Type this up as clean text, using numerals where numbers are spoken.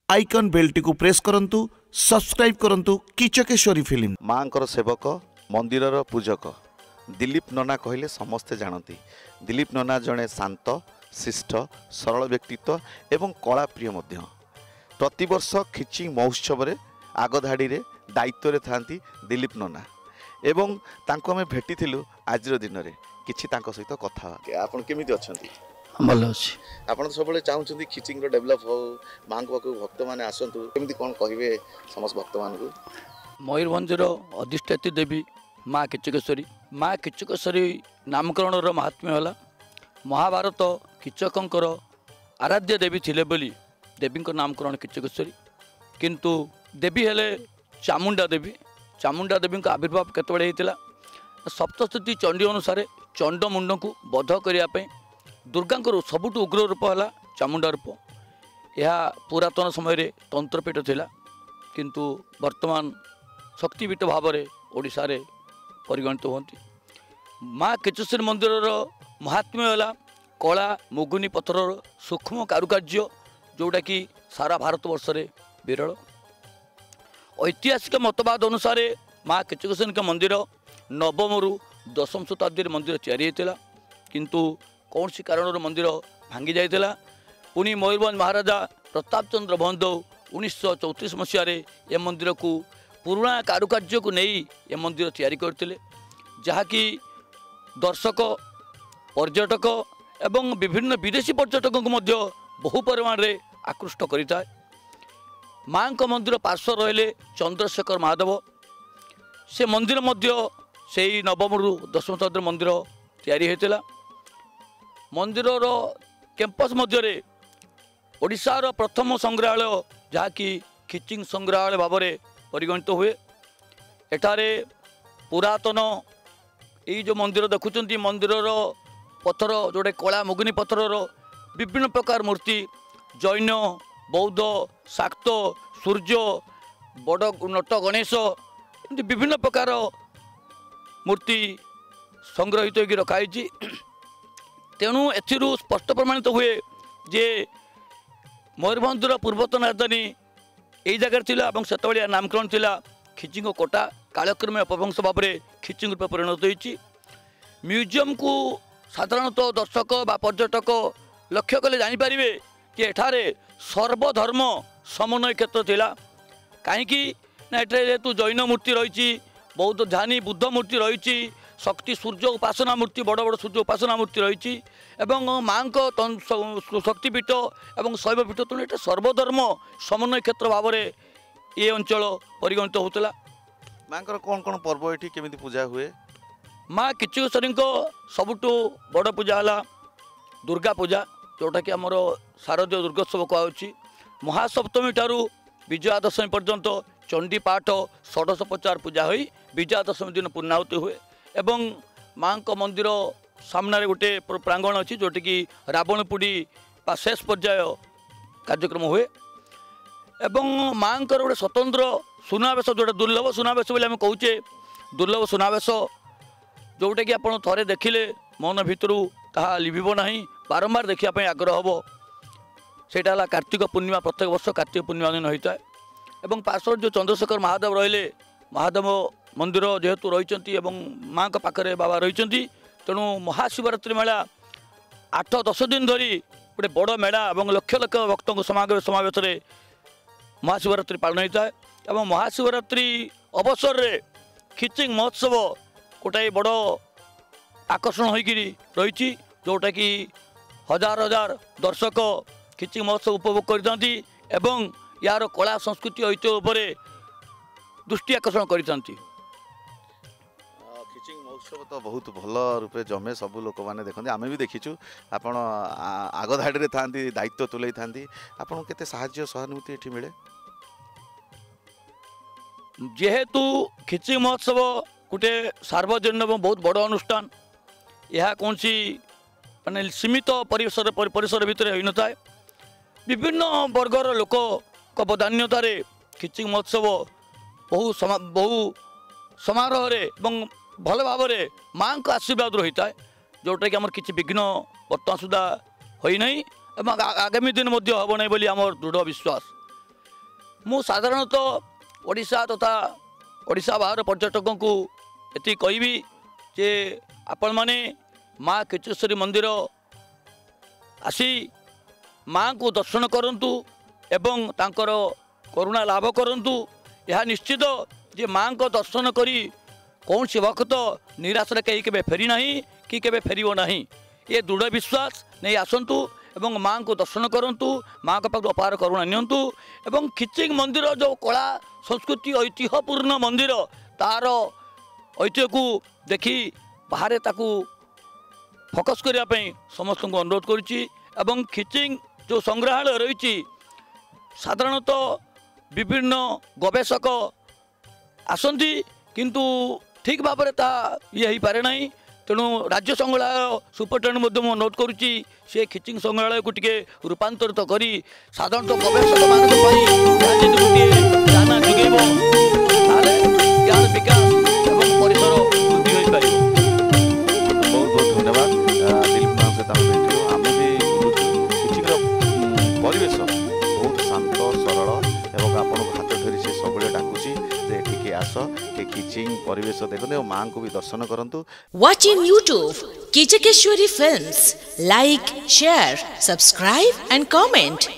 Icon बेल्टी को press करंतु subscribe करंतु किचकेश्वरी फिल्म। माँकर सेवक मंदिरर पूजक दिलीप नना कहले समस्ते जानती। दिलीप नना जड़े शांत शिष्ट सरल व्यक्तित्व एवं कला प्रिय मध्य। प्रतिवर्ष खिचिंग महोत्सव रे आगधाड़ी रे दायित्व रे थांती दिलीप नना एवं तांको हमें भेटी थिलु आजर दिन रे किछि तांको सहित कथा। आपण केमिति अछंती? भल अच्छी आपण तो सब चाहते खिचिंग डेभलप हो माँ पाक भक्त मैंने आसतु केमती कौन कहे समस्त भक्त मान को? मयूरभंजर अधिष्ठात्री देवी माँ किचकेश्वरी। माँ किचकेश्वरी नामकरण महात्म्य है महाभारत किचकर आराध्य देवी थिले बोली देवी नामकरण किचकेश्वरी। किंतु देवी हेले चामुंडा देवी। चामुंडा देवी आविर्भाव केतबेले होता सप्तशती चंडी अनुसार चंड मुंड को बध करने दुर्गा सबुठ उग्र रूप है चामुंडा रूप। यह पुरातन समय रे तंत्रपीठ थिला किंतु वर्तमान शक्तिपीठ भाव में ओडिशा रे परिगणित होती। माँ किचकेश्वरी मंदिर महात्म्य है कला मुगुनी पत्थर सूक्ष्म कारुकार्य जोटा कि सारा भारत वर्ष रे विरल। ऐतिहासिक मतवाद अनुसार माँ किचकेश्वरी मंदिर नवम रु दशम शताब्दी मंदिर तैयारी होता किंतु कौन सी कारण मंदिर भांगी जाइला। पुणी मयूरभंज महाराजा प्रताप चंद्र बंधु 1934 मसीह ए मंदिर को पुराणा कारुकार्य को नहीं ए मंदिर तैयारी करते जहाँकि दर्शक पर्यटक एवं विभिन्न विदेशी पर्यटकों को मध्य बहु परिमाण रे आकृष्ट करिता है। माँ का मंदिर पार्श्व रहिले चंद्रशेखर महादेव। से मंदिर मध्य से नवम रु दशम शताब्दी मंदिर तैयारी होता। मंदिर कैंपस मध्य ओडिशार प्रथम संग्रहालय जहाँकि खिचिंग संग्रहालय भाव में परिगणित हुए। एठारे पुरातन ये जो मंदिर देखुं मंदिर पत्थर जोड़े कला मुगुनी पत्थर विभिन्न प्रकार मूर्ति जैन बौद्ध शाक्त सूर्य बड़ नट गणेश एमती विभिन्न प्रकार मूर्ति संग्रहित हो रखाई। तेणु एथिरू स्पष्ट प्रमाणित हुए जे मयूरभंजर पूर्वतन राजधानी यही जगार थिला एवं सेतबेले नामकरण थिला खिचिंग कोटा कालक्रमे अपभ्रंश भाव में खिचिंग रूप परिणत होती। म्यूजियम को साधारणतः दर्शक बा पर्यटक लक्ष्य कले जानीपर कि एठारे सर्वधर्म समन्वय क्षेत्र थिला। कहीं जेहेतु जैन मूर्ति रही बौद्ध ध्यानी बुद्ध मूर्ति रही शक्ति सूर्य उपासना मूर्ति बड़ बड़ सूर्य उपासना मूर्ति रही माँ को शक्तिपीठ और शैवपीठ तेणु ये सर्वधर्म समन्वय क्षेत्र भाव में ये अंचल परिगणित होता। माँ कौन कौन पर्व ये केमी पूजा हुए? माँ किचकेश्वरी सबुठ बड़ पूजा है दुर्गा पूजा जोटा कि आमर शारदीय दुर्गोत्सव कहुच्छी। महासप्तमी ठारू विजया दशमी पर्यंत चंडी पाठ षोडशोपचार पूजा हो विजया दशमी दिन पूर्णाहुति हुए एवं माँ का मंदिर सामने गोटे प्रांगण अच्छी जोटि कि रावण पुड़ी बा शेष पर्याय कार्यक्रम हुए एवं माँ गोटे स्वतंत्र सुनावेश जोटा दुर्लभ सुनावेश बोले आम कहे दुर्लभ सुनावेश जोटा कि आपड़ थे देखिले मन भितर ताहा लिभिब ना बारंबार देखापी आग्रह हम। सेटा कार्तिक पूर्णिमा प्रत्येक वर्ष कार्तिक पूर्णिमा दिन होता है एवं पार्श्व जो चंद्रशेखर महादेव रहिले महादेव मंदिर जेहेतु रही माँ का पाखे बाबा रही तेणु महाशिवरात्रि मेला 8-10 दिन धरी गोटे बड़ मेला और लक्ष लक्ष भक्तों समावेश महाशिवरात्रि पालन होता है और महाशिवरात्रि अवसर रे खिचिंग महोत्सव गोटाए बड़ आकर्षण हो रही जोटा कि हजार हजार दर्शक खिचिंग महोत्सव उपभोग करते एवं यार कला संस्कृति ऐतिह्य उपरे दृष्टि आकर्षण करते। खिचिंग महोत्सव तो बहुत भल रूपे जमे सब लोक मैंने देखते आम भी देखीचु आपण आगधाड़ी था दायित्व तुले था आपन केते साहाय्य सहानुभूति ये मिले? जेहेतु खिचिंग महोत्सव गोटे सार्वजनिक बहुत बड़ अनुष्ठान यह कौन सी माने सीमित परिसर भितर हो न था विभिन्न वर्गर लोक बदान्यतार खिचिंग महोत्सव बहु समारोह भल भाव में माँ का आशीर्वाद रही है जोटा कि आम कि विघ्न बर्तमान सुधा होना आगामी दिन हम ना आम दृढ़ विश्वास। ମୁଁ ସାଧାରଣତଃ ଓଡ଼ିଶା ତଥା ଓଡ଼ିଶା ବାହାର पर्यटक ये कहबी जे आपण मैंने माँ किचकेश्वरी मंदिर आसी माँ को दर्शन करंतु एवं तांकर करुणा लाभ करंतु। यह निश्चित जे माँ को दर्शन करी कौन सी भक्त निराश कहीं के फेरी ना कि के फेर ना ये दृढ़ विश्वास नहीं आसतु एवं माँ को दर्शन करंतु माँ का पाख अपार करुणा नियंतु एवं खिचिंग मंदिर जो कला संस्कृति ऐतिह्यपूर्ण मंदिर तार ऐतिह्य को देखी बाहर ताकू फोकस करने समस्त को अनुरोध करुच्ची। एवं खिचिंग जो संग्रहालय रही साधारणतः विभिन्न गवेषक आसंती किंतु ठीक भाव में ये हो पारे ना तेणु राज्य संग्रहालय सुपरिटेडेंट अनुरोध करुच्ची से खिचिंग संग्रहालय को टिके रूपांतरित करी साधारणतः गवेषक मान गोटे जाना जुगेब ज्ञान विकास एवं परिसर वृद्धि हो पार। बहुत बहुत धन्यवाद दिलीप नाथ सहित आम भी खिचिंग परिवेश बहुत शांत सरल एवं आपण हाथ धरी से सब डाकुची जे एठिके आस के खिचिंग परिवेश देखते और माँ को भी दर्शन करंतु। Watching YouTube Kichakeshwari Films. Like, share, subscribe and comment.